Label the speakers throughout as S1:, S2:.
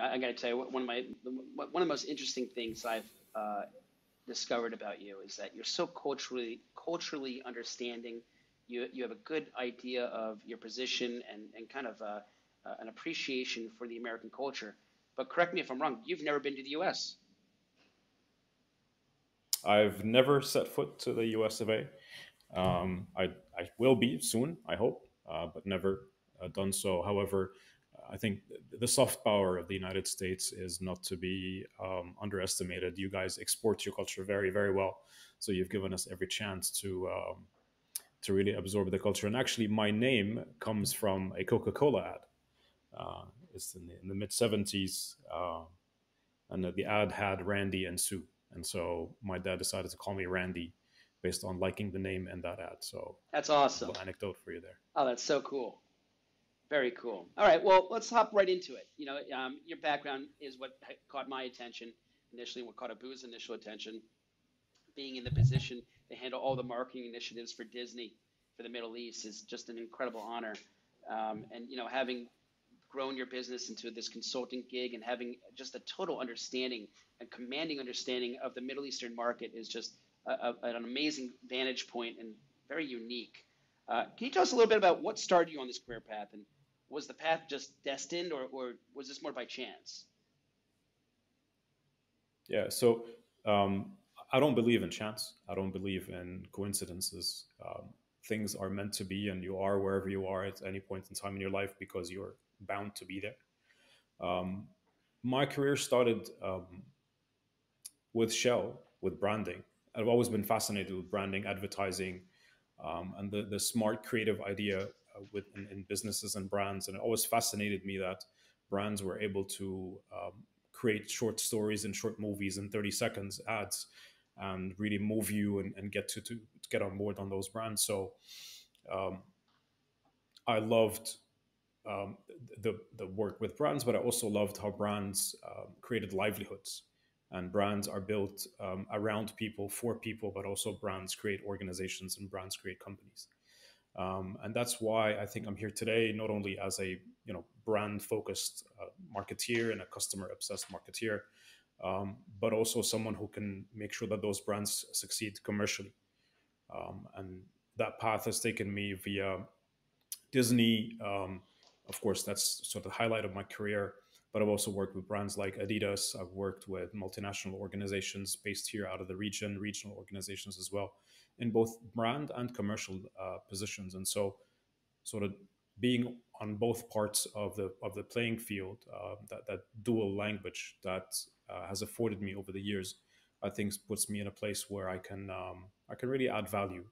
S1: I got to tell you, one of the most interesting things I've discovered about you is that you're so culturally understanding. You have a good idea of your position and kind of an appreciation for the American culture. But correct me if I'm wrong. You've never been to the U.S.
S2: I've never set foot to the US of A. I will be soon, I hope, but never done so. However, I think the soft power of the United States is not to be underestimated. You guys export your culture very, very well, so you've given us every chance to really absorb the culture. And actually, my name comes from a Coca-Cola ad. It's in the mid '70s, and the ad had Randy and Sue, and so my dad decided to call me Randy based on liking the name in that ad. So,
S1: That's
S2: a
S1: awesome.
S2: little anecdote for you there.
S1: Oh, that's so cool. Very cool. All right, well, let's hop right into it. Your background is what caught my attention initially, what caught Abu's initial attention, being in the position to handle all the marketing initiatives for Disney for the Middle East is just an incredible honor. And having grown your business into this consulting gig and having just a total understanding and commanding understanding of the Middle Eastern market is just an amazing vantage point and very unique. Can you tell us a little bit about what started you on this career path, and was the path just destined, or was this more by chance?
S2: Yeah. So um, I don't believe in chance. I don't believe in coincidences. Things are meant to be, and you are wherever you are at any point in time in your life because you're bound to be there. Um, my career started with Shell, with branding. I've always been fascinated with branding, advertising, and the smart creative idea in businesses and brands. And it always fascinated me that brands were able to create short stories and short movies in 30 seconds ads and really move you and get to get on board on those brands. So um, I loved the work with brands, but I also loved how brands created livelihoods. And brands are built around people, for people, but also brands create organizations and brands create companies. And that's why I think I'm here today, not only as a brand focused marketeer and a customer obsessed marketeer, but also someone who can make sure that those brands succeed commercially. And that path has taken me via Disney. Of course, that's sort of the highlight of my career. But I've also worked with brands like Adidas. I've worked with multinational organizations based here out of the region, regional organizations as well, in both brand and commercial positions. And so, sort of being on both parts of the playing field, that dual language that has afforded me over the years, I think puts me in a place where I can really add value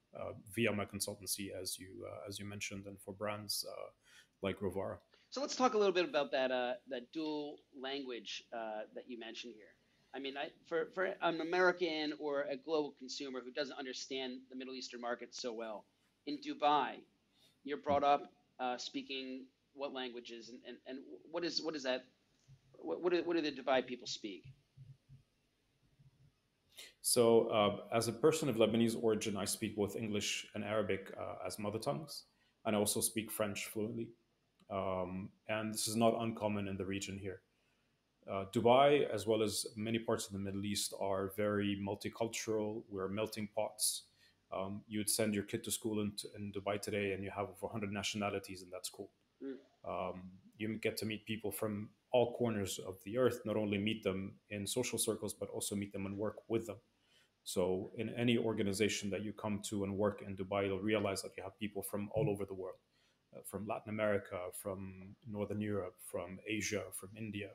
S2: via my consultancy, as you mentioned, and for brands like Rovara.
S1: So let's talk a little bit about that dual language that you mentioned here. I mean, for an American or a global consumer who doesn't understand the Middle Eastern market so well, in Dubai, you're brought up speaking what languages, and what is that? What do the Dubai people speak?
S2: So, as a person of Lebanese origin, I speak both English and Arabic as mother tongues, and I also speak French fluently. And this is not uncommon in the region here. Dubai, as well as many parts of the Middle East, are very multicultural. We're melting pots. You'd send your kid to school in Dubai today, and you have over 100 nationalities, and that's cool.
S1: Mm.
S2: You get to meet people from all corners of the earth, not only meet them in social circles, but also meet them and work with them. So, in any organization that you come to and work in Dubai, you'll realize that you have people from all over the world, from Latin America, from Northern Europe, from Asia, from India,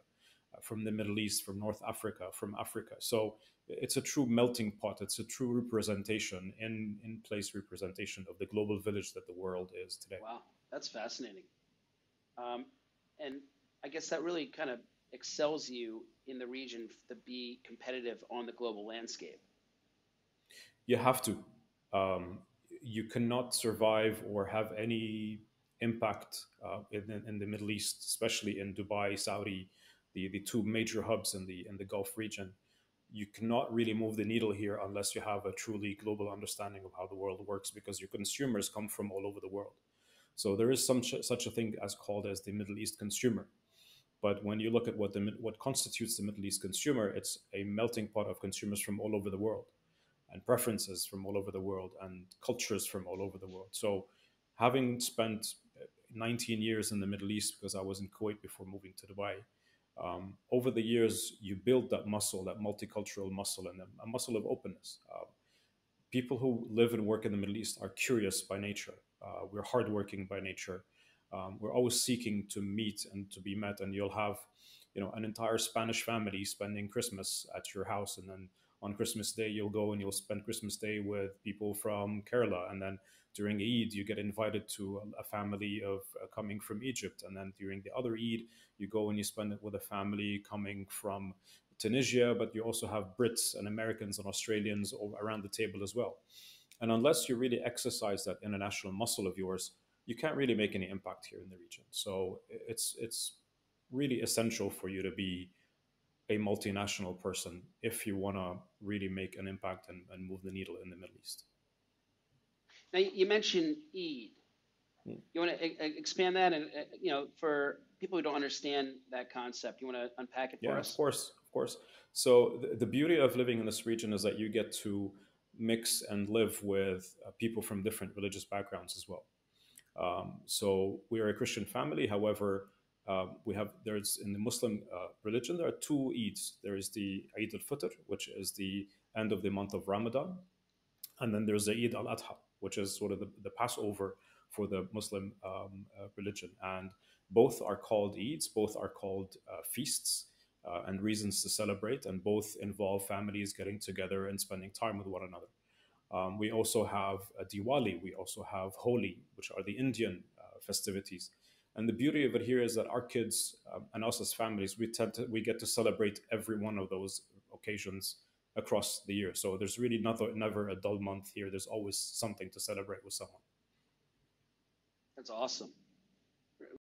S2: from the Middle East, from North Africa, from Africa. So, it's a true melting pot. It's a true representation, in place representation of the global village that the world is today.
S1: Wow, that's fascinating. Um, and I guess that really kind of excels you in the region to be competitive on the global landscape.
S2: You have to. Um, you cannot survive or have any impact in the Middle East, especially in Dubai, Saudi, the two major hubs in the Gulf region. You cannot really move the needle here unless you have a truly global understanding of how the world works, because your consumers come from all over the world. So there is such a thing as called as the Middle East consumer, But when you look at what constitutes the Middle East consumer, it's a melting pot of consumers from all over the world, and preferences from all over the world, and cultures from all over the world. So, having spent 19 years in the Middle East, because I was in Kuwait before moving to Dubai, over the years you build that muscle, that multicultural muscle, and a muscle of openness. People who live and work in the Middle East are curious by nature. We're hardworking by nature. We're always seeking to meet and to be met. And you'll have, an entire Spanish family spending Christmas at your house, and then on Christmas Day you'll go and you'll spend Christmas Day with people from Kerala, and then during Eid you get invited to a family of coming from Egypt, and then during the other Eid you go and you spend it with a family coming from Tunisia, but you also have Brits and Americans and Australians all around the table as well. And unless you really exercise that international muscle of yours, you can't really make any impact here in the region. So it's really essential for you to be a multinational person if you want to really make an impact and move the needle in the Middle East.
S1: Now you mentioned Eid.
S2: Mm.
S1: You want to expand that, and for people who don't understand that concept, you want to unpack it
S2: Yeah,
S1: for
S2: of
S1: us?
S2: course, of course. So the beauty of living in this region is that you get to mix and live with people from different religious backgrounds as well. So we are a Christian family. However, there's in the Muslim religion there are two Eids. There is the Eid al-Fitr, which is the end of the month of Ramadan, and then there's the Eid al-Adha, which is sort of the Passover for the Muslim religion. And both are called Eids, both are called feasts and reasons to celebrate, and both involve families getting together and spending time with one another. We also have Diwali, we also have Holi, which are the Indian festivities. And the beauty of it here is that our kids and us as families, we get to celebrate every one of those occasions across the year. So there's really never a dull month here. There's always something to celebrate with someone.
S1: That's awesome.